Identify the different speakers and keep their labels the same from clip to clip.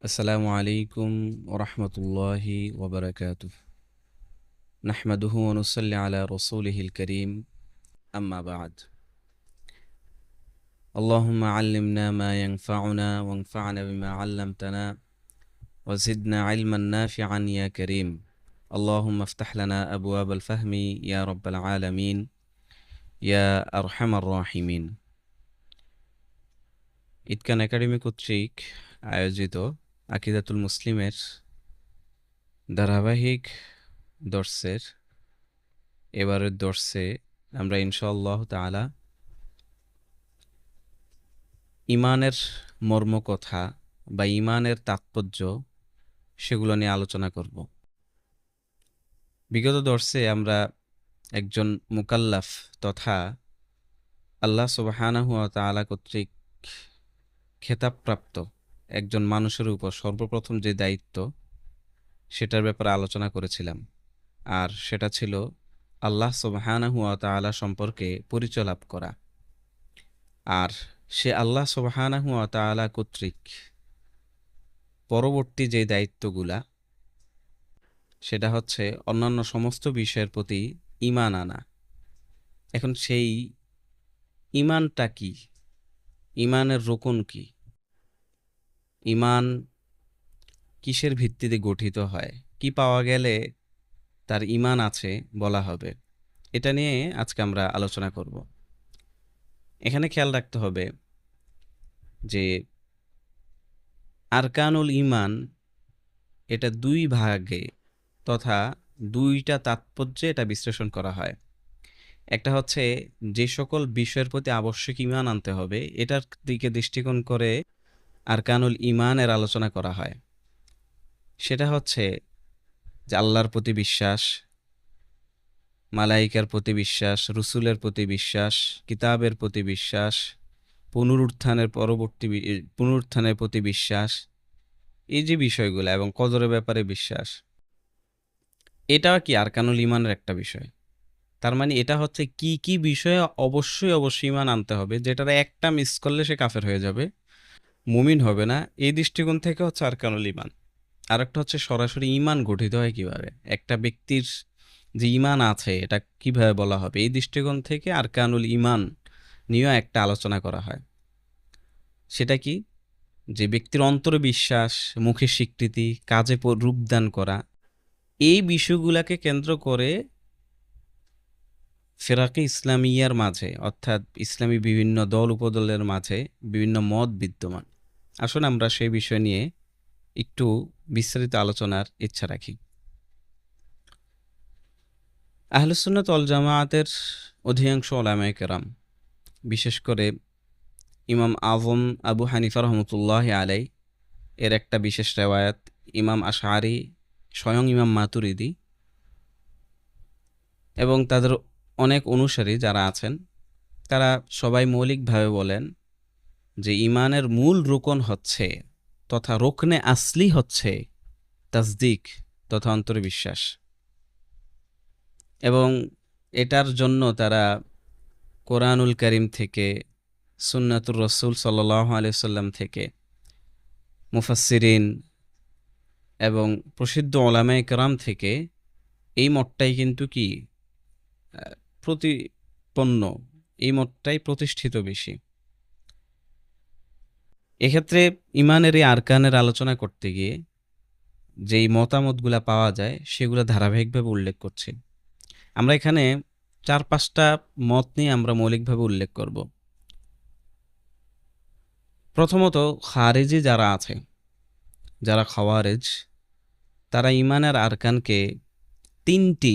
Speaker 1: আসসালামু আলাইকুম ওরহমতুল্লাহি ওবরাকাতুহ। নাহমাদুহু ওয়া নুসাল্লি আলা রাসূলিহিল কারীম, আম্মা বা'দ। আল্লাহুম্মা আল্লিমনা মা ইয়ানফা'ুনা ওয়ানফা'না বিমা 'আল্লামতানা ওয়া জিদনা ইলমান নাফি'আন ইয়া কারীম। আল্লাহুম্মা ইফতাহ লানা আবওয়াবাল ফাহমি ইয়া রাব্বাল আলামিন ইয়া আরহামার রাহিমিন। ইতকান একাডেমি কর্তৃক আয়োজিত আকিদাতুল মুসলিমের ধারাবাহিক দর্সের এবারের দর্সে আমরা ইনশাআল্লাহ তাআলা ইমানের মর্মকথা বা ইমানের তাৎপর্য সেগুলো নিয়ে আলোচনা করব। বিগত দর্সে আমরা একজন মুকাল্লাফ তথা আল্লাহ সুবহানাহু ওয়া তাআলা কর্তৃক খেতাবপ্রাপ্ত একজন মানুষের উপর সর্বপ্রথম যে দায়িত্ব সেটার ব্যাপারে আলোচনা করেছিলাম, আর সেটা ছিল আল্লাহ সুবহানাহু ওয়া তাআলা সম্পর্কে পরিচয় লাভ করা। আর সে আল্লাহ সুবহানাহু ওয়া তাআলা কর্তৃক পরবর্তী যে দায়িত্বগুলা সেটা হচ্ছে অন্যান্য সমস্ত বিষয়ের প্রতি ঈমান আনা। এখন সেই ঈমানটা কি? ঈমানের রোকন কি? ঈমান কিসের ভিত্তিতে গঠিত হয়? কি পাওয়া গেলে তার ঈমান আছে বলা হবে? এটা নিয়ে আজকে আমরা আলোচনা করব। এখানে খেয়াল রাখতে হবে যে আরকানুল ঈমান এটা দুই ভাগে তথা দুইটা তাৎপর্যে এটা বিশ্লেষণ করা হয়। একটা হচ্ছে যে সকল বিষয়ের প্রতি আবশ্যক ঈমান আনতে হবে এটার দিকে দৃষ্টিকোণ করে আরকানুল ঈমানের আলোচনা করা হয়। সেটা হচ্ছে যে আল্লাহর প্রতি বিশ্বাস, মালাইকার প্রতি বিশ্বাস, রসুলের প্রতি বিশ্বাস, কিতাবের প্রতি বিশ্বাস, পুনরুত্থানের প্রতি বিশ্বাস, এই যে বিষয়গুলো, এবং কদরের ব্যাপারে বিশ্বাস, এটাও কি আরকানুল ঈমানের একটা বিষয়। তার মানে এটা হচ্ছে কি কি বিষয়ে অবশ্যই অবশ্যই ঈমান আনতে হবে, যেটার একটা মিস করলে সে কাফের হয়ে যাবে, মুমিন হবে না। এই দৃষ্টিকোণ থেকে হচ্ছে আরকানুল ঈমান। আরেকটা হচ্ছে সরাসরি ঈমান গঠিত হয় কিভাবে, একটা ব্যক্তির যে ঈমান আছে এটা কিভাবে বলা হবে, এই দৃষ্টিকোণ থেকে আরকানুল ঈমান নিয়েও একটা আলোচনা করা হয়। সেটা কি? যে ব্যক্তির অন্তরে বিশ্বাস, মুখে স্বীকৃতি, কাজে রূপদান করা, এই বিষয়গুলোকে কেন্দ্র করে ফেরাকে ইসলামিয়ার মাঝে, অর্থাৎ ইসলামী বিভিন্ন দল উপদলের মাঝে বিভিন্ন মত বিদ্যমান। আসুন আমরা সেই বিষয় নিয়ে একটু বিস্তারিত আলোচনার ইচ্ছা রাখি। আহলুস সুন্নাত ওয়াল জামাআতের অধিকাংশ উলামায়ে কেরাম, বিশেষ করে ইমাম আযম আবু হানিফা রহমতুল্লাহ আলাই এর একটা বিশেষ রেওয়ায়াত, ইমাম আশআরি, স্বয়ং ইমাম মাতুরিদি এবং তাদের অনেক অনুসারী যারা আছেন, তারা সবাই মৌলিকভাবে বলেন যে ঈমানের মূল রুকন হচ্ছে তথা রুকনে আসলি হচ্ছে তাসদিক তথা অন্তরে বিশ্বাস। এবং এটার জন্য তারা কোরআনুল কারীম থেকে, সুন্নাতুর রাসূল সাল্লাল্লাহু আলাইহি সাল্লাম থেকে, মুফাসসিরিন এবং প্রসিদ্ধ উলামায়ে কেরাম থেকে এই মতটাই কিন্তু কি প্রতিপন্ন, এই মতটাই প্রতিষ্ঠিত বেশি। এক্ষেত্রে ঈমানের এই আরকানের আলোচনা করতে গিয়ে যেই মতামতগুলা পাওয়া যায় সেগুলো ধারাবাহিকভাবে উল্লেখ করছি। আমরা এখানে ৪-৫টা মত নিয়ে আমরা মৌলিকভাবে উল্লেখ করব। প্রথমত, খারেজি যারা আছে, যারা খাওয়ারেজ, তারা ঈমানের আরকানকে তিনটি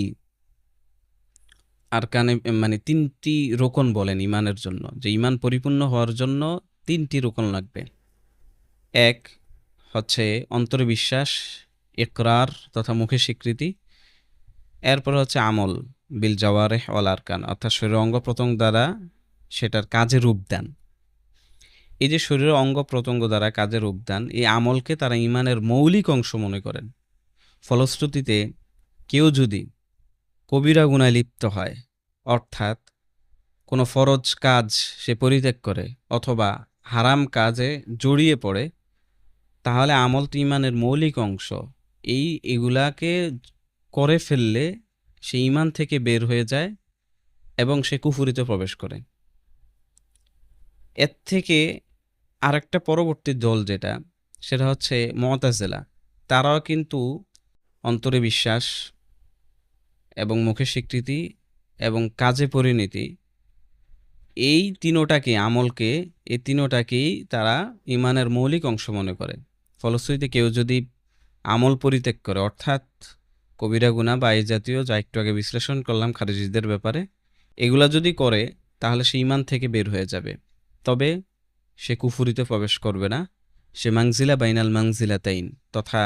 Speaker 1: আরকানে, মানে তিনটি রোকন বলেন ঈমানের জন্য, যে ঈমান পরিপূর্ণ হওয়ার জন্য তিনটি রোকন লাগবে। এক হচ্ছে অন্তরে বিশ্বাস, ইকরার তথা মুখে স্বীকৃতি। এরপর হচ্ছে আমল, বিল জাওয়ারিহ ওয়াল আরকান, অর্থাৎ শরীরের অঙ্গ প্রত্যঙ্গ দ্বারা সেটার কাজে রূপদান। এই যে শরীরের অঙ্গ প্রত্যঙ্গ দ্বারা কাজে রূপদান, এই আমলকে তারা ঈমানের মৌলিক অংশ মনে করেন। ফলশ্রুতিতে কেউ যদি কবিরা গুনায় লিপ্ত হয়, অর্থাৎ কোনো ফরজ কাজ সে পরিত্যাগ করে অথবা হারাম কাজে জড়িয়ে পড়ে, তাহলে আমল তো ইমানের মৌলিক অংশ। এগুলাকে করে ফেললে সে ইমান থেকে বের হয়ে যায় এবং সে কুফরিতে প্রবেশ করে। এর থেকে আরেকটা পরবর্তী দল যেটা, সেটা হচ্ছে মুতাজিলা। তারাও কিন্তু অন্তরে বিশ্বাস এবং মুখে স্বীকৃতি এবং কাজে পরিণতি, এই তিনোটাকে আমলকে, এই তিনোটাকেই তারা ইমানের মৌলিক অংশ মনে করে। ফলশ্রুতিতে কেউ যদি আমল পরিত্যাগ করে, অর্থাৎ কবিরা গুনাহ বা এই জাতীয়, যা একটু আগে বিশ্লেষণ করলাম খারিজিদের ব্যাপারে, এগুলা যদি করে তাহলে সে ইমান থেকে বের হয়ে যাবে, তবে সে কুফুরিতে প্রবেশ করবে না। সে মাংজিলা বাইনাল মাংজিলাতাইন, তথা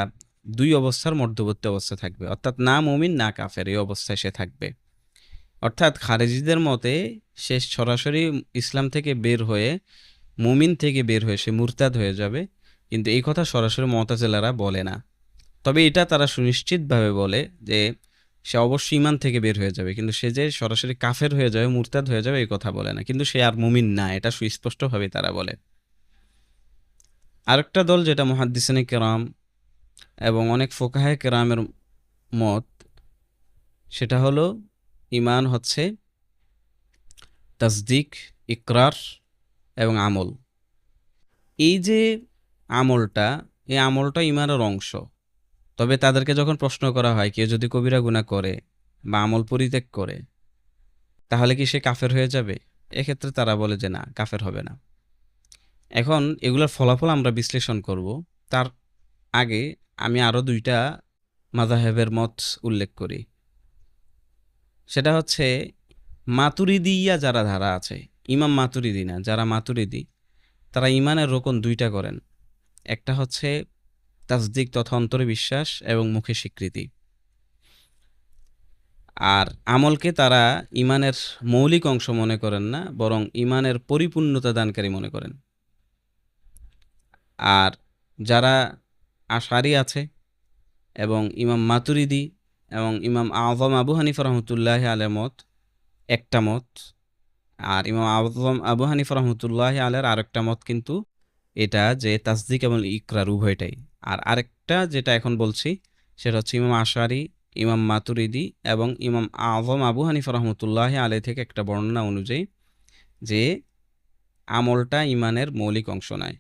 Speaker 1: দুই অবস্থার মধ্যবর্তী অবস্থা থাকবে, অর্থাৎ না মুমিন না কাফের, এই অবস্থায় সে থাকবে। অর্থাৎ খারেজিদের মতে সে সরাসরি ইসলাম থেকে বের হয়ে, মুমিন থেকে বের হয়ে সে মুরতাদ হয়ে যাবে, কিন্তু এই কথা সরাসরি মুতাজিলারা বলে না। তবে এটা তারা সুনিশ্চিতভাবে বলে যে সে অবশ্যই ইমান থেকে বের হয়ে যাবে, কিন্তু সে যে সরাসরি কাফের হয়ে যাবে, মুরতাদ হয়ে যাবে, এই কথা বলে না, কিন্তু সে আর মুমিন না, এটা সুস্পষ্টভাবে তারা বলে। আরেকটা দল যেটা মুহাদ্দিসিনে কেরাম এবং অনেক ফুকাহে কেরামের মত, সেটা হলো ইমান হচ্ছে তাসদিক, ইকরার এবং আমল। এই যে আমলটা, এই আমলটা ইমানের অংশ। তবে তাদেরকে যখন প্রশ্ন করা হয় কেউ যদি কবিরা গুনাহ করে বা আমল পরিত্যাগ করে তাহলে কি সে কাফের হয়ে যাবে, এক্ষেত্রে তারা বলে যে না, কাফের হবে না। এখন এগুলোর ফলাফল আমরা বিশ্লেষণ করব, তার আগে আমি আরও দুইটা মাযহাবের মত উল্লেখ করি। সেটা হচ্ছে মাতুরিদিয়া যারা ধারা আছে, ইমাম মাতুরিদি না, যারা মাতুরিদি, তারা ইমানের রোকন দুইটা করেন। একটা হচ্ছে তাসদিক তথা অন্তরে বিশ্বাস এবং মুখে স্বীকৃতি, আর আমলকে তারা ইমানের মৌলিক অংশ মনে করেন না, বরং ইমানের পরিপূর্ণতা দানকারী মনে করেন। আর যারা আশারি আছে এবং ইমাম মাতুরিদি এবং ইমাম আযম আবু হানিফা রহমতুল্লাহ আলাইহির মত একটা মত, আর ইমাম আযম আবু হানিফা রহমতুল্লাহ আলাইহির আরেকটা মত, কিন্তু এটা যে তাসদিক এবং ইকরার উভয়টাই। আর আরেকটা যেটা এখন বলছি সেটা হচ্ছে ইমাম আশারি, ইমাম মাতুরিদি এবং ইমাম আযম আবু হানিফা রহমতুল্লাহ আলাইহি থেকে একটা বর্ণনা অনুযায়ী যে আমলটা ইমানের মৌলিক অংশ নয়,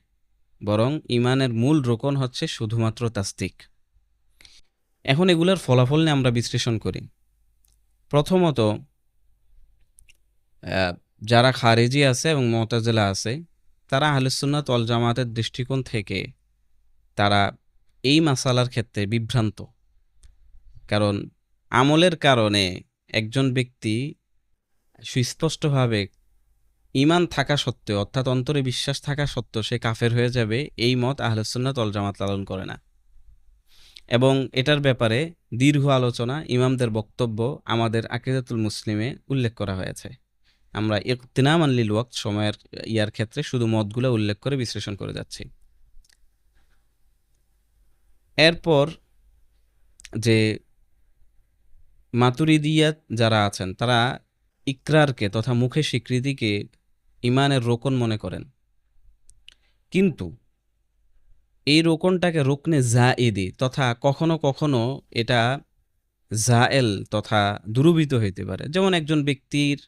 Speaker 1: বরং ইমানের মূল রোকন হচ্ছে শুধুমাত্র তাসদিক। এখন এগুলোর ফলাফল নিয়ে আমরা বিশ্লেষণ করি। প্রথমত, যারা খারেজি আছে এবং মুতাজিলা আছে, তারা আহলুস সুন্নাত ওয়াল জামাতের দৃষ্টিকোণ থেকে তারা এই মাসালার ক্ষেত্রে বিভ্রান্ত। কারণ আমলের কারণে একজন ব্যক্তি সুস্পষ্টভাবে ইমান থাকা সত্ত্বেও, অর্থাৎ অন্তরে বিশ্বাস থাকা সত্ত্বেও সে কাফের হয়ে যাবে, এই মত আহলুস সুন্নাত ওয়াল জামাত লালন করে না। এবং এটার ব্যাপারে দীর্ঘ আলোচনা, ইমামদের বক্তব্য আমাদের আকিদাতুল মুসলিমে উল্লেখ করা হয়েছে। আমরা ইকতিনামান লিল ওয়াক্ত, সময়ের ইয়ার ক্ষেত্রে শুধু মতগুলো উল্লেখ করে বিশ্লেষণ করে যাচ্ছি। এরপর যে মাতুরিদিয়াত যারা আছেন, তারা ইকরারকে তথা মুখে স্বীকৃতিকে ইমানের রোকন মনে করেন, কিন্তু এই রোকনটাকে রুকনে জায়েদি তথা কখনো কখনো এটা জায়েল তথা দুরূহীত হইতে পারে। যেমন একজন ব্যক্তির,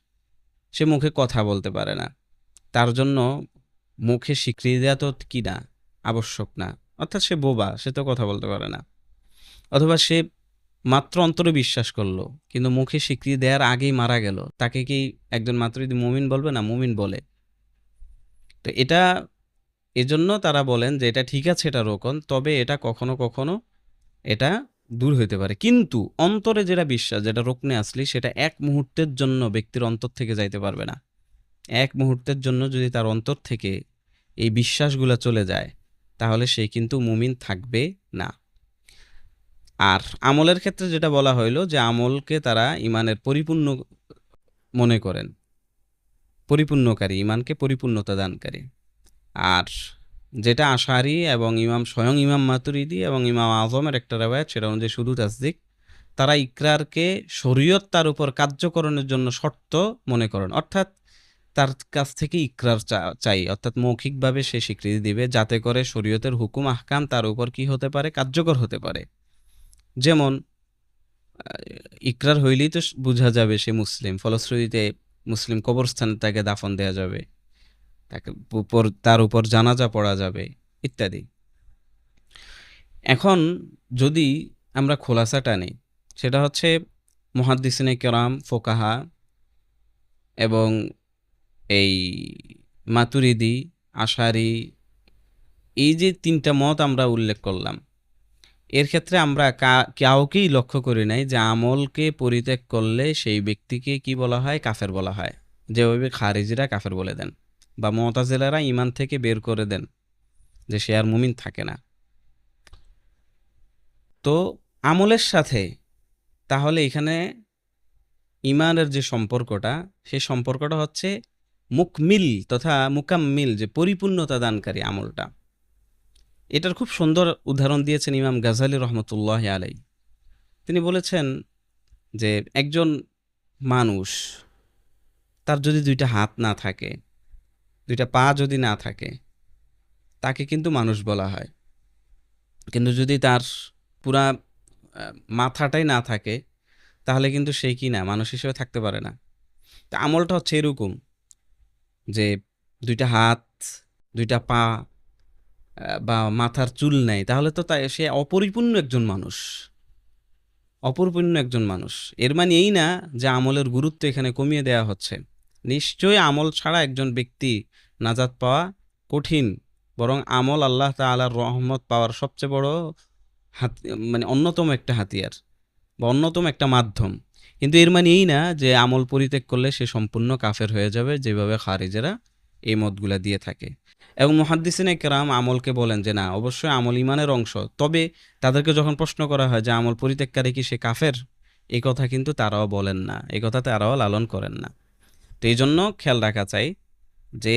Speaker 1: সে মুখে কথা বলতে পারে না, তার জন্য মুখে স্বীকৃতি দেওয়া তো কি না, আবশ্যক না, অর্থাৎ সে বোবা, সে তো কথা বলতে পারে না। অথবা সে মাত্র অন্তরে বিশ্বাস করলো কিন্তু মুখে স্বীকৃতি দেওয়ার আগেই মারা গেল, তাকে কি একজন মাতুরিদি মুমিন বলবে? না, মুমিন বলে। তো এটা, এজন্য তারা বলেন যে এটা ঠিক আছে, এটা রোকন, তবে এটা কখনো কখনো এটা দূর হইতে পারে। কিন্তু অন্তরে যেটা বিশ্বাস, যেটা রুকনে আসলি, সেটা এক মুহূর্তের জন্য ব্যক্তির অন্তর থেকে যাইতে পারবে না। এক মুহূর্তের জন্য যদি তার অন্তর থেকে এই বিশ্বাসগুলো চলে যায় তাহলে সে কিন্তু মুমিন থাকবে না। আর আমলের ক্ষেত্রে যেটা বলা হইল যে আমলকে তারা ইমানের পরিপূর্ণ মনে করেন, পরিপূর্ণকারী, ইমানকে পরিপূর্ণতা দানকারী। আর যেটা আশারি এবং স্বয়ং ইমাম মাতুরিদি এবং ইমাম আজমের একটা রেওয়ায়াত, সেটা অনুযায়ী শুধু তাসদিক, তারা ইকরারকে শরীয়ত তার উপর কার্যকরণের জন্য শর্ত মনে করেন। অর্থাৎ তার কাছ থেকে ইকরার চাই, অর্থাৎ মৌখিকভাবে সে স্বীকৃতি দিবে, যাতে করে শরীয়তের হুকুম আহকাম তার উপর কি হতে পারে, কার্যকর হতে পারে। যেমন ইকরার হইলেই তো বোঝা যাবে সে মুসলিম, ফলশ্রুতিতে মুসলিম কবরস্থানে তাকে দাফন দেয়া যাবে, তার উপর জানাজা পড়া যাবে ইত্যাদি। এখন যদি আমরা খোলাসাটা নিই, সেটা হচ্ছে মুহাদ্দিসিনে কেরাম, ফোকাহা এবং এই মাতুরিদি, আশারি, এই যে তিনটা মত আমরা উল্লেখ করলাম, এর ক্ষেত্রে আমরা কাউকেই লক্ষ্য করি নাই যে আমলকে পরিত্যাগ করলে সেই ব্যক্তিকে কি বলা হয়, কাফের বলা হয়, যেভাবে খারিজিরা কাফের বলে দেন বা মুতাজিলারা ঈমান থেকে বের করে দেন, যে সে আর মুমিন থাকে না। তো আমলের সাথে তাহলে এখানে ঈমানের যে সম্পর্কটা, সেই সম্পর্কটা হচ্ছে মুকমিল তথা মুকাম্মিল, যে পরিপূর্ণতা দানকারী আমলটা। এটার খুব সুন্দর উদাহরণ দিয়েছেন ইমাম গাজালি রহমতুল্লাহ আলাই। তিনি বলেছেন যে একজন মানুষ, তার যদি দুইটা হাত না থাকে, দুইটা পা যদি না থাকে, তাকে কিন্তু মানুষ বলা হয়। কিন্তু যদি তার পুরা মাথাটাই না থাকে, তাহলে কিন্তু সে কি না, মানুষ হিসেবে থাকতে পারে না। তা আমলটা হচ্ছে এরকম যে দুইটা হাত, দুইটা পা বা মাথার চুল নেই, তাহলে তো তাই সে অপরিপূর্ণ একজন মানুষ, অপরিপূর্ণ একজন মানুষ। এর মানে এই না যে আমলের গুরুত্ব এখানে কমিয়ে দেওয়া হচ্ছে। নিশ্চয়ই আমল ছাড়া একজন ব্যক্তি নাজাত পাওয়া কঠিন, বরং আমল আল্লাহ তাআলার রহমত পাওয়ার সবচেয়ে বড় মানে অন্যতম একটা হাতিয়ার বা অন্যতম একটা মাধ্যম। কিন্তু এর মানে এই না যে আমল পরিত্যাগ করলে সে সম্পূর্ণ কাফের হয়ে যাবে, যেভাবে খারিজেরা এই মতগুলা দিয়ে থাকে। এবং মুহাদ্দিসিনে কেরাম আমলকে বলেন যে না, অবশ্যই আমল ইমানের অংশ। তবে তাদেরকে যখন প্রশ্ন করা হয় যে আমল পরিত্যাগকারী কি সে কাফের, এই কথা কিন্তু তারাও বলেন না, এই কথা তারাও লালন করেন না। তো এই জন্য খেয়াল রাখা চাই যে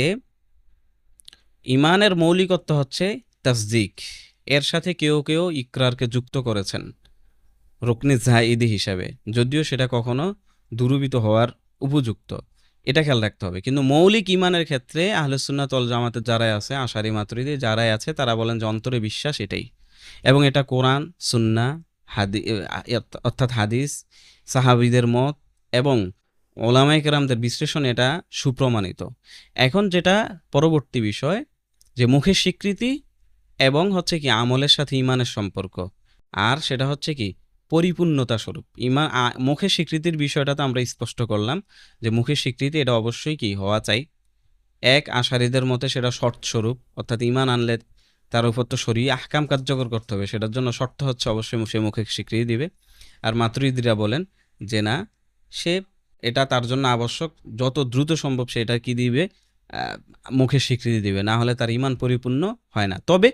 Speaker 1: ইমানের মৌলিকত্ব হচ্ছে তাসদিক। এর সাথে কেউ কেউ ইকরারকে যুক্ত করেছেন রুকনে জাইদি হিসাবে, যদিও সেটা কখনো দুরূহিত হওয়ার উপযুক্ত, এটা খেয়াল রাখতে হবে। কিন্তু মৌলিক ইমানের ক্ষেত্রে আহলে সুন্নাত ওয়াল জামাতের যারাই আছে, আশারি মাতুরিদি যারাই আছে, তারা বলেন যে অন্তরে বিশ্বাস এটাই, এবং এটা কোরআন সুন্নাহ অর্থাৎ হাদিস, সাহাবীদের মত এবং ওলামায়ে কেরামদের বিশ্লেষণ এটা সুপ্রমাণিত। এখন যেটা পরবর্তী বিষয়, যে মুখের স্বীকৃতি এবং হচ্ছে কি আমলের সাথে ইমানের সম্পর্ক, আর সেটা হচ্ছে কি পরিপূর্ণতা স্বরূপ ইমান। মুখের স্বীকৃতির বিষয়টা তো আমরা স্পষ্ট করলাম যে মুখের স্বীকৃতি এটা অবশ্যই কি হওয়া চাই। এক আশারিদের মতে সেটা শর্ত স্বরূপ, অর্থাৎ ইমান আনলে তার উপর তো শরীয়ত আহকাম কার্যকর করতে হবে, সেটার জন্য শর্ত হচ্ছে অবশ্যই সে মুখে স্বীকৃতি দিবে। আর মাতুরিদিরা বলেন যে না, সে এটা তার জন্য আবশ্যক, যত দ্রুত সম্ভব সে এটা কি দিবে, মুখে স্বীকৃতি দিবে, না হলে তার ইমান পরিপূর্ণ হয় না। তবে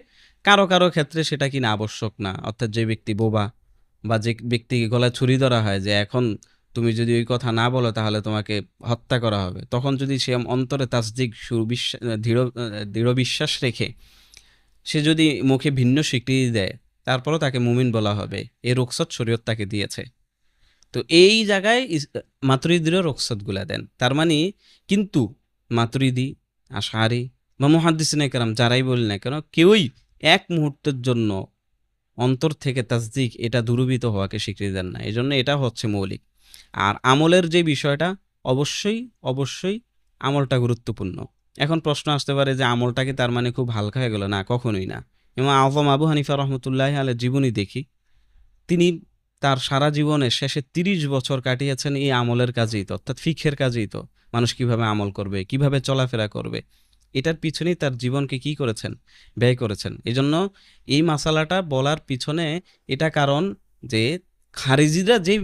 Speaker 1: কারো কারো ক্ষেত্রে সেটা কিনা আবশ্যক না, অর্থাৎ যে ব্যক্তি বোবা বা যে ব্যক্তিকে গলায় ছুরি ধরা হয় যে এখন তুমি যদি ওই কথা না বলো তাহলে তোমাকে হত্যা করা হবে, তখন যদি সে অন্তরে তাসদিক দৃঢ় বিশ্বাস রেখে সে যদি মুখে ভিন্ন স্বীকৃতি দেয়, তারপরও তাকে মুমিন বলা হবে, এই রুখসত শরীয়ত তাকে দিয়েছে। তো এই জায়গায় মাতুরিদিরও রুখসতগুলা দেন। তার মানে কিন্তু মাতুরিদি, আশআরি বা মুহাদ্দিসিনে কেরাম যারাই বলি না কেন, কেউই এক মুহূর্তের জন্য অন্তর থেকে তাসদিক এটা দূরীভূত হওয়াকে স্বীকৃতি দেন না। এই জন্য এটা হচ্ছে মৌলিক। আর আমলের যে বিষয়টা, অবশ্যই অবশ্যই আমলটা গুরুত্বপূর্ণ। এখন প্রশ্ন আসতে পারে যে আমলটাকে তার মানে খুব হালকা হয়ে গেল, না কখনোই না। এবং আযম আবু হানিফা রহমতুল্লাহ আলাইহির জীবনী দেখি, তিনি তার সারা জীবনের শেষে ৩০ বছর কাটিয়েছেন এই আমলের কাজেই, তো অর্থাৎ ফিকহের কাজেই, তো মানুষ কিভাবে আমল করবে, কিভাবে চলাফেরা করবে, এটার পিছনেই তার জীবনকে কি করেছেন, ব্যয় করেছেন। এই জন্য এই মাসালাটা বলার পিছনে এটা কারণ যে খারিজিরা যে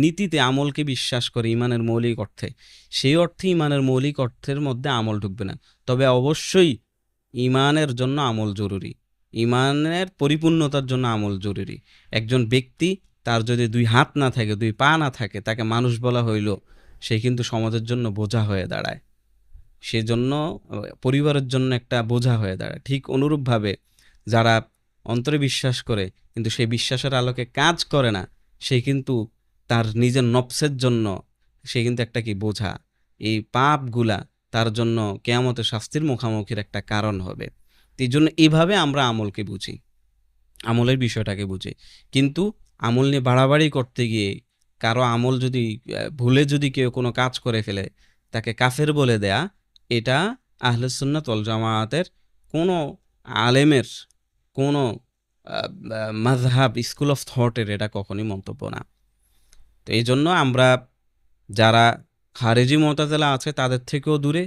Speaker 1: নীতিতে আমলকে বিশ্বাস করে ইমানের মৌলিক অর্থে, সেই অর্থে ইমানের মৌলিক অর্থের মধ্যে আমল ঢুকবে না। তবে অবশ্যই ইমানের জন্য আমল জরুরি, ইমানের পরিপূর্ণতার জন্য আমল জরুরি। একজন ব্যক্তি তার যদি দুই হাত না থাকে, দুই পা না থাকে, তাকে মানুষ বলা হইল, সে কিন্তু সমাজের জন্য বোঝা হয়ে দাঁড়ায়, সেজন্য পরিবারের জন্য একটা বোঝা হয়ে দাঁড়ায়। ঠিক অনুরূপভাবে যারা অন্তরে বিশ্বাস করে কিন্তু সেই বিশ্বাসের আলোকে কাজ করে না, সে কিন্তু তার নিজের নফসের জন্য সে কিন্তু একটা কি বোঝা। এই পাপগুলা তার জন্য কিয়ামতে শাস্তির মুখামুখির একটা কারণ হবে। এই জন্য এইভাবে আমরা আমলকে বুঝি, আমলের বিষয়টাকে বুঝি। কিন্তু আমল নিয়ে বাড়াবাড়ি করতে গিয়ে কারো আমল যদি ভুলে যদি কেউ কোনো কাজ করে ফেলে তাকে কাফের বলে দেয়া, এটা আহলুস সুন্নাত ওয়াল জামায়াতের কোনো আলেমের কোনো মাযহাব স্কুল অফ থটের এটা কখনই মন্তব্য না। তো এই জন্য আমরা যারা খারেজি মুতাজিলা আছে তাদের থেকেও দূরে,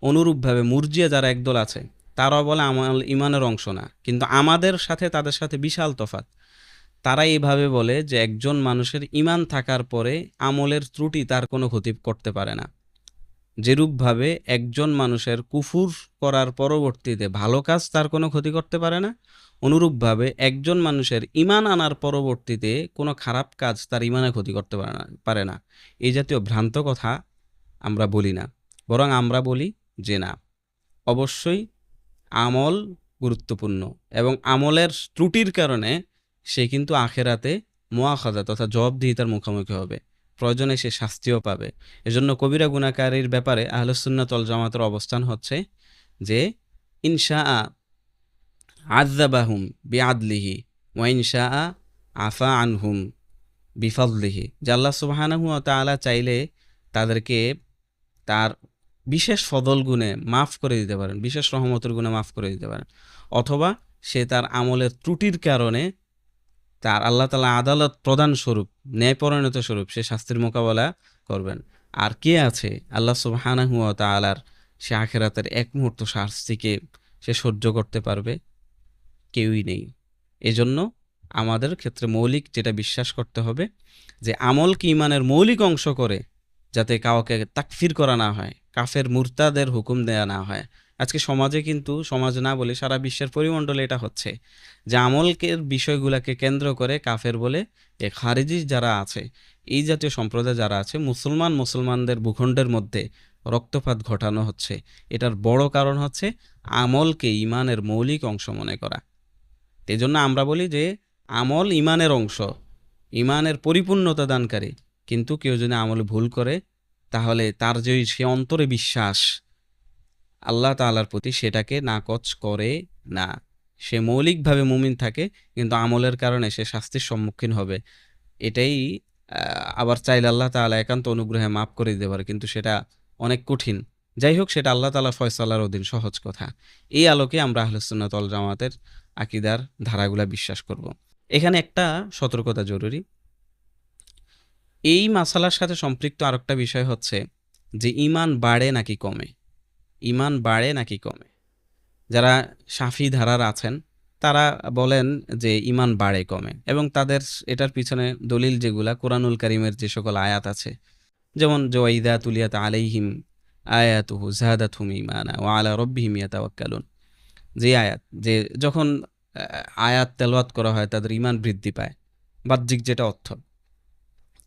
Speaker 1: অনুরূপভাবে মুরজিয়া যারা একদল আছে তারাও বলে আমল ইমানের অংশ না, কিন্তু আমাদের সাথে তাদের সাথে বিশাল তফাৎ। তারা এইভাবে বলে যে একজন মানুষের ইমান থাকার পরে আমলের ত্রুটি তার কোনো ক্ষতি করতে পারে না। যেরূপভাবে একজন মানুষের কুফুর করার পরবর্তীতে ভালো কাজ তার কোনো ক্ষতি করতে পারে না, অনুরূপভাবে একজন মানুষের ইমান আনার পরবর্তীতে কোনো খারাপ কাজ তার ইমানের ক্ষতি করতে পারে না। এই জাতীয় ভ্রান্ত কথা আমরা বলি না, বরং আমরা বলি যে না, অবশ্যই আমল গুরুত্বপূর্ণ এবং আমলের ত্রুটির কারণে সে কিন্তু আখেরাতে মুআখাযা তথা জবাবদিহিতার মুখোমুখি হবে, প্রয়োজনে সে শাস্তিও পাবে। এজন্য কবিরা গুনাহকারীর ব্যাপারে আহলুস সুন্নাত ওয়াল জামাতের অবস্থান হচ্ছে যে ইনশাআ আযাবাহুম বিআদলিহি ওয়া ইনশাআ আফা আনহুম বিফাদলিহি, যে আল্লাহ সুবহানাহু ওয়া তাআলা চাইলে তাদেরকে তার বিশেষ ফদল গুণে মাফ করে দিতে পারেন, বিশেষ রহমতের গুণে মাফ করে দিতে পারেন, অথবা সে তার আমলের ত্রুটির কারণে তার আল্লাহ তাআলা আদালত প্রদান স্বরূপ, ন্যায়পরায়ণতা স্বরূপ সে শাস্তির মোকাবেলা করবেন। আর কে আছে আল্লাহ সুবহানাহু ওয়া তাআলার সে আখিরাতের এক মুহূর্ত শাস্তিকে সে সহ্য করতে পারবে? কেউই নেই। এজন্য আমাদের ক্ষেত্রে মৌলিক যেটা বিশ্বাস করতে হবে যে আমলকে ঈমানের মৌলিক অংশ করে যাতে কাউকে তাকফির করা না হয়, কাফের মুরতাদের হুকুম দেয়া না হয়। আজকে সমাজে কিন্তু, সমাজ না বলে সারা বিশ্বের পরিমণ্ডলে এটা হচ্ছে যে আমলকের বিষয়গুলোকে কেন্দ্র করে কাফের বলে এ খারিজি যারা আছে, এই জাতীয় সম্প্রদায় যারা আছে, মুসলমানদের ভূখণ্ডের মধ্যে রক্তপাত ঘটানো হচ্ছে। এটার বড় কারণ হচ্ছে আমলকে ঈমানের মৌলিক অংশ মনে করা। এই জন্য আমরা বলি যে আমল ঈমানের অংশ, ঈমানের পরিপূর্ণতা দানকারী। কিন্তু কেউ যদি আমলে ভুল করে তাহলে তার যে সে অন্তরে বিশ্বাস আল্লাহ তাআলার প্রতি সেটাকে নাকচ করে না। সে মৌলিকভাবে মুমিন থাকে কিন্তু আমলের কারণে সে শাস্তির সম্মুখীন হবে। এটাই আবার চাইলে আল্লাহ তাআলা একান্ত অনুগ্রহে মাফ করে দিতে পারে, কিন্তু সেটা অনেক কঠিন। যাই হোক, সেটা আল্লাহ তাআলার ফয়সালার অধীন, সহজ কথা। এই আলোকে আমরা আহলুস সুন্নাত ওয়াল জামাতের আকীদার ধারাগুলা বিশ্বাস করব। এখানে একটা সতর্কতা জরুরি। এই মাসালার সাথে সম্পৃক্ত আরেকটা বিষয় হচ্ছে যে ঈমান বাড়ে নাকি কমে, ঈমান বাড়ে নাকি কমে। যারা শাফি ধারার আছেন তারা বলেন যে ঈমান বাড়ে কমে, এবং তাদের এটার পিছনে দলিল যেগুলা কোরআনুল কারীমের যে সকল আয়াত আছে, যেমন ওয়াইদা তুলিয়াত আলাইহিম আয়াতুহু যাদাতহুম ঈমানা ওয়া আলা রাব্বিহিম ইয়াতাওয়াক্কালুন, যে আয়াত, যে যখন আয়াত তেলাওয়াত করা হয় তাদের ঈমান বৃদ্ধি পায়, বাহ্যিক যেটা অর্থ।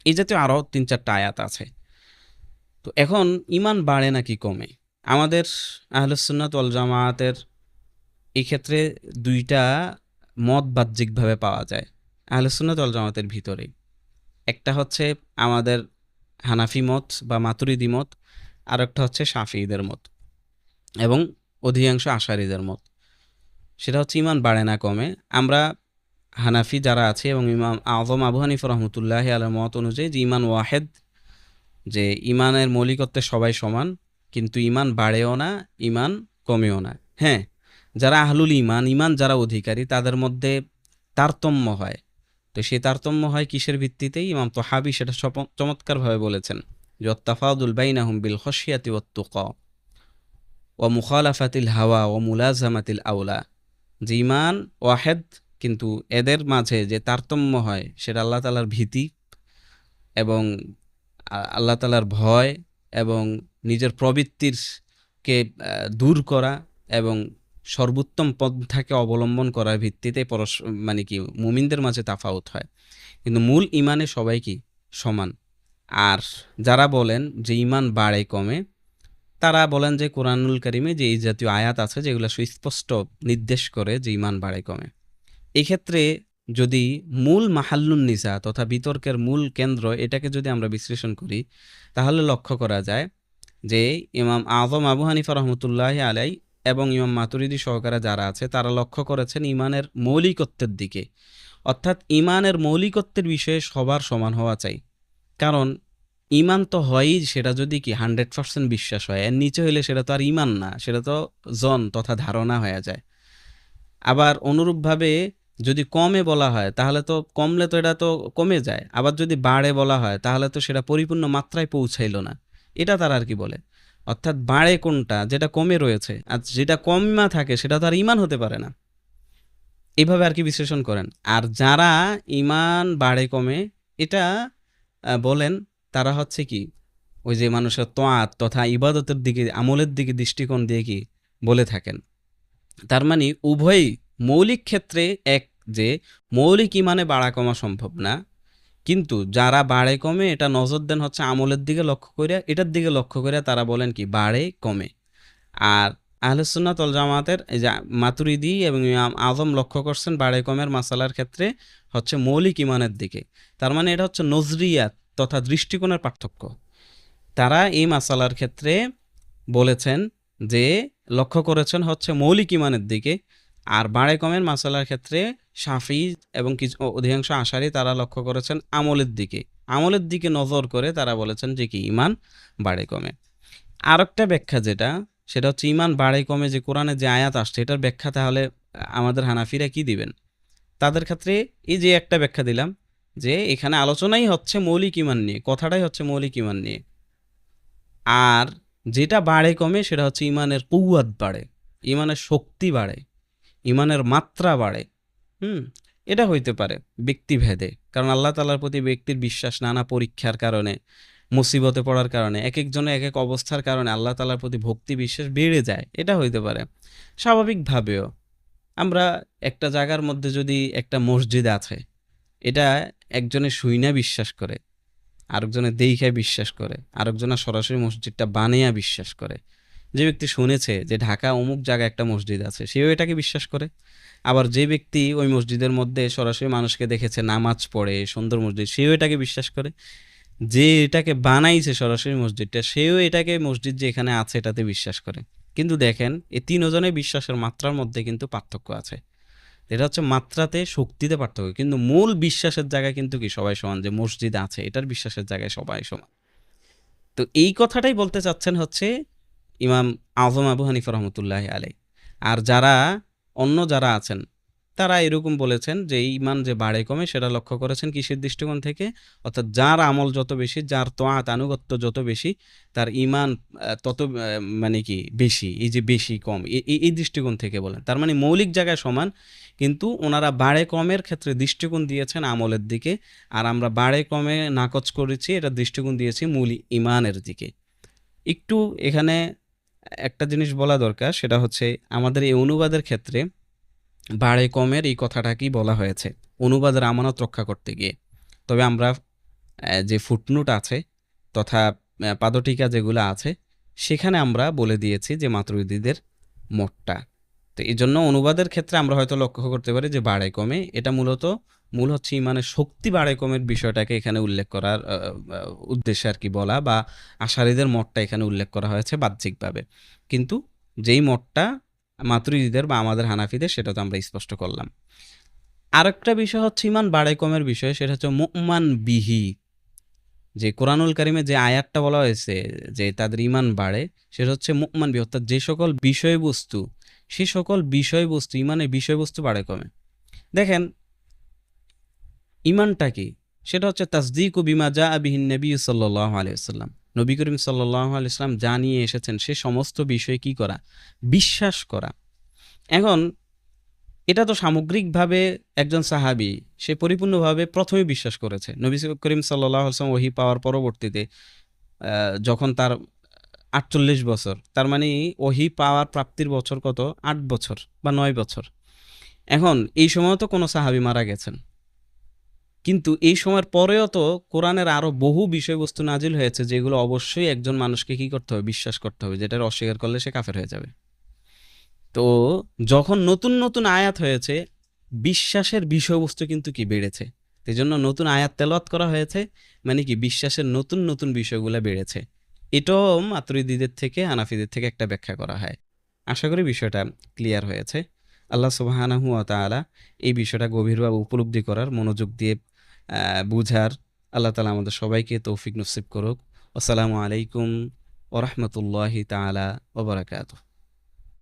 Speaker 1: এই জাতীয় আরও ৩-৪টা আয়াত আছে। তো এখন ঈমান বাড়ে নাকি কমে, আমাদের আহলুস সুন্নাত ওয়াল জামায়াতের এই ক্ষেত্রে দুইটা মত বাহ্যিকভাবে পাওয়া যায় আহলুস সুন্নাত ওয়াল জামাতের ভিতরেই। একটা হচ্ছে আমাদের হানাফি মত বা মাতুরিদি মত, আর একটা হচ্ছে শাফিঈদের মত এবং অধিকাংশ আশারীদের মত। সেটা হচ্ছে ঈমান বাড়ে না কমে। আমরা হানাফি যারা আছে এবং ইমাম আযম আবু হানিফা রহমতুল্লাহি আলাইহির মত অনুযায়ী যে ঈমান ওয়াহেদ, যে ঈমানের মৌলিকত্বে সবাই সমান, কিন্তু ঈমান বাড়েও না, ঈমান কমেও না। হ্যাঁ, যারা আহলুল ঈমান, ঈমান যারা অধিকারী, তাদের মধ্যে তারতম্য হয়। তো সেই তারতম্য হয় কিসের ভিত্তিতে? ইমাম তাহাবী সেটা চমৎকারভাবে বলেছেন যে তাফাদুল বাইনাহুম বিল খশিয়াতি ওয়াত তুকা ওয়া মুখালাফাতিল হাওয়া ওয়া মুলাজামাতিল আওলা, যে ঈমান ওয়াহেদ কিন্তু এদের মাঝে যে তারতম্য হয় সেটা আল্লাহ তাআলার ভীতি এবং আল্লাহ তাআলার ভয় এবং নিজের প্রবৃত্তিরকে দূর করা এবং সর্বোত্তম পন্থাকে অবলম্বন করার ভিত্তিতে মানে কি মুমিনদের মাঝে তাফাউত হয়, কিন্তু মূল ঈমানে সবাই কি সমান। আর যারা বলেন যে ঈমান বাড়ে কমে, তারা বলেন যে কোরআনুল কারীমে যে এই জাতীয় আয়াত আছে যেগুলো সুস্পষ্ট নির্দেশ করে যে ঈমান বাড়ে কমে। এই ক্ষেত্রে যদি মূল মাহাল্লুন নিসা তথা বিতর্কের মূল কেন্দ্র এটাকে যদি আমরা বিশ্লেষণ করি, তাহলে লক্ষ্য করা যায় যে ইমাম আযম আবু হানিফা রহমতুল্লাহি আলাই এবং ইমাম মাতুরিদি সহকারে যারা আছে তারা লক্ষ্য করেছেন ইমানের মৌলিকত্বের দিকে। অর্থাৎ ইমানের মৌলিকত্বের বিষয়ে সবার সমান হওয়া চাই। কারণ ইমান তো হয়ই, সেটা যদি কি 100% বিশ্বাস হয়, এর নিচে হইলে সেটা তো আর ইমান না, সেটা তো জন তথা ধারণা হয়ে যায়। আবার অনুরূপভাবে যদি কমে বলা হয় তাহলে তো কমলে তো এটা তো কমে যায়, আবার যদি বাড়ে বলা হয় তাহলে তো সেটা পরিপূর্ণ মাত্রায় পৌঁছাইলো না। এটা তারা আর কি বলে। অর্থাৎ বাড়ে কোনটা, যেটা কমে রয়েছে, আর যেটা কমা থাকে সেটা তো আর ইমান হতে পারে না। এভাবে আর কি বিশ্লেষণ করেন। আর যারা ইমান বাড়ে কমে এটা বলেন, তারা হচ্ছে কি ওই যে মানুষের তোয়াত তথা ইবাদতের দিকে, আমলের দিকে দৃষ্টিকোণ দিয়ে কি বলে থাকেন। তার মানে উভয়ই মৌলিক ক্ষেত্রে এক, যে মৌলিক ইমানে বাড়া কমা সম্ভব না, কিন্তু যারা বাড়ে কমে এটা নজর দেন হচ্ছে আমলের দিকে লক্ষ্য করে, এটার দিকে লক্ষ্য করে তারা বলেন কি বাড়ে কমে। আর আহলে সুন্নাত ওয়াল জামাতের এই যে মাতুরিদি এবং ইমাম আযম লক্ষ্য করছেন বাড়ে কমের মাসালার ক্ষেত্রে হচ্ছে মৌলিক ইমানের দিকে। তার মানে এটা হচ্ছে নজরিয়াত তথা দৃষ্টিকোণের পার্থক্য। তারা এই মাসালার ক্ষেত্রে বলেছেন যে লক্ষ্য করেছেন হচ্ছে মৌলিক ইমানের দিকে, আর বাড়ে কমের মাসালার ক্ষেত্রে শাফি এবং কিছু অধিকাংশ আশারি তারা লক্ষ্য করেছেন আমলের দিকে। আমলের দিকে নজর করে তারা বলেছেন যে কি ইমান বাড়ে কমে। আর একটা ব্যাখ্যা যেটা, সেটা হচ্ছে ইমান বাড়ে কমে যে কোরআনে যে আয়াত আসছে এটার ব্যাখ্যা তাহলে আমাদের হানাফিরা কি দিবেন? তাদের ক্ষেত্রে এই যে একটা ব্যাখ্যা দিলাম যে এখানে আলোচনাই হচ্ছে মৌলিক ইমান নিয়ে, কথাটাই হচ্ছে মৌলিক ইমান নিয়ে। আর যেটা বাড়ে কমে সেটা হচ্ছে ইমানের কুওয়াত বাড়ে, ইমানের শক্তি বাড়ে, ইমানের মাত্রা বাড়ে। হুম, এটা হইতে পারে ব্যক্তিভেদে, কারণ আল্লাহ তাআলার প্রতি ব্যক্তির বিশ্বাস নানা পরীক্ষার কারণে, মুসিবতে পড়ার কারণে, এক একজনের এক এক অবস্থার কারণে আল্লাহ তাআলার প্রতি ভক্তি বিশ্বাস বেড়ে যায়, এটা হইতে পারে। স্বাভাবিকভাবেও আমরা একটা জায়গার মধ্যে যদি একটা মসজিদ আছে, এটা একজনে শুইনা বিশ্বাস করে, আরেকজনে দেইখায় বিশ্বাস করে, আরেকজনে সরাসরি মসজিদটা বানিয়ে বিশ্বাস করে। যে ব্যক্তি শুনেছে যে ঢাকা অমুক জায়গায় একটা মসজিদ আছে, সেও এটাকে বিশ্বাস করে। আবার যে ব্যক্তি ওই মসজিদের মধ্যে সরাসরি মানুষকে দেখেছে নামাজ পড়ে, সুন্দর মসজিদ, সেও এটাকে বিশ্বাস করে। যে এটাকে বানাইছে সরাসরি মসজিদটা, সেও এটাকে মসজিদ যে এখানে আছে এটাতে বিশ্বাস করে। কিন্তু দেখেন এই তিনজনের বিশ্বাসের মাত্রার মধ্যে কিন্তু পার্থক্য আছে। এটা হচ্ছে মাত্রাতে, শক্তিতে পার্থক্য, কিন্তু মূল বিশ্বাসের জায়গায় কিন্তু কি সবাই সমান, যে মসজিদ আছে এটার বিশ্বাসের জায়গায় সবাই সমান। তো এই কথাটাই বলতে চাচ্ছেন হচ্ছে ইমাম আযম আবু হানিফা রহমতুল্লাহি আলাইহি। আর যারা অন্য যারা আছেন তারা এরকম বলেছেন যে ঈমান যে বাড়ে কমে সেটা লক্ষ্য করেছেন কিসের দৃষ্টিকোণ থেকে? অর্থাৎ যার আমল যত বেশি, যার তোয়াত আনুগত্য যত বেশি, তার ঈমান তত মানে কি বেশি, এই যে বেশি কম এই দৃষ্টিকোণ থেকে বলেন। তার মানে মৌলিক জায়গায় সমান, কিন্তু ওনারা বাড়ে কমের ক্ষেত্রে দৃষ্টিকোণ দিয়েছেন আমলের দিকে, আর আমরা বাড়ে কমে নাকচ করেছি এটা দৃষ্টিকোণ দিয়েছি মূল ঈমানের দিকে। একটু এখানে একটা জিনিস বলা দরকার, সেটা হচ্ছে আমাদের এই অনুবাদের ক্ষেত্রে বাড়ে কমের এই কথাটাকেই বলা হয়েছে অনুবাদের আমানত রক্ষা করতে গিয়ে। তবে আমরা যে ফুটনোট আছে তথা পাদটিকা যেগুলো আছে সেখানে আমরা বলে দিয়েছি যে মাতুরিদিদের মোটটা। তো এই জন্য অনুবাদের ক্ষেত্রে আমরা হয়তো লক্ষ্য করতে পারি যে বাড়ে কমে, এটা মূল হচ্ছে ইমানের শক্তি বাড়ে কমের বিষয়টাকে এখানে উল্লেখ করার উদ্দেশ্যে আর কি বলা, বা আশারীদের মতটা এখানে উল্লেখ করা হয়েছে বাহ্যিকভাবে। কিন্তু যেই মতটা মাতুরিদিদের বা আমাদের হানাফিদের সেটা তো আমরা স্পষ্ট করলাম। আরেকটা বিষয় হচ্ছে ইমান বাড়ে কমের বিষয়, সেটা হচ্ছে মু'মান বিহি। যে কোরআনুল কারিমে যে আয়াতটা বলা হয়েছে যে তাদের ইমান বাড়ে, সেটা হচ্ছে মু'মান বিহি, অর্থাৎ যে সকল বিষয়বস্তু, সে সকল বিষয়বস্তু, ইমানের বিষয়বস্তু বাড়ে কমে। দেখেন ইমানটা কি? সেটা হচ্ছে তাসদীকু বিমা জাআ বিহিন নবী সাল্লাল্লাহু আলাইহি ওয়াসাল্লাম। নবী করিম সাল্লাল্লাহু আলাইহি ওয়াসাল্লাম যা নিয়ে এসেছেন সে সমস্ত বিষয়ে কি করা? বিশ্বাস করা। এখন এটা তো সামগ্রিকভাবে একজন সাহাবী সে পরিপূর্ণভাবে প্রথমে বিশ্বাস করেছে। নবী করিম সাল্লাল্লাহু আলাইহি ওয়াসাল্লাম ওহী পাওয়ার পরবর্তীতে যখন তার ৪৮ বছর, তার মানে ওহী পাওয়ার প্রাপ্তির বছর কত? ৮ বছর বা ৯ বছর। এখন এই সময় তো কোনো সাহাবী মারা গেছেন, কিন্তু এই সময়ের পরেও তো কোরআনের আরো বহু বিষয়বস্তু নাজিল হয়েছে যেগুলো অবশ্যই একজন মানুষকে কি করতে হবে? বিশ্বাস করতে হবে, যেটার অস্বীকার করলে সে কাফের হয়ে যাবে। তো যখন নতুন নতুন আয়াত হয়েছে, বিশ্বাসের বিষয়বস্তু কিন্তু কি বেড়েছে। এই জন্য নতুন আয়াত তেলাওয়াত করা হয়েছে, মানে কি বিশ্বাসের নতুন নতুন বিষয়গুলো বেড়েছে। এটাও মাতুরিদিদের থেকে হানাফিদের থেকে একটা ব্যাখ্যা করা হয়। আশা করি বিষয়টা ক্লিয়ার হয়েছে। আল্লাহ সুবহানাহু ওয়া তাআলা এই বিষয়টা গভীরভাবে উপলব্ধি করার, মনোযোগ দিয়ে বুঝার আল্লাহ তাআলা আমাদের সবাইকে তৌফিক নসিব করুক। আসসালামু আলাইকুম ওয়া রাহমাতুল্লাহি তাআলা ওয়া বারাকাতুহু।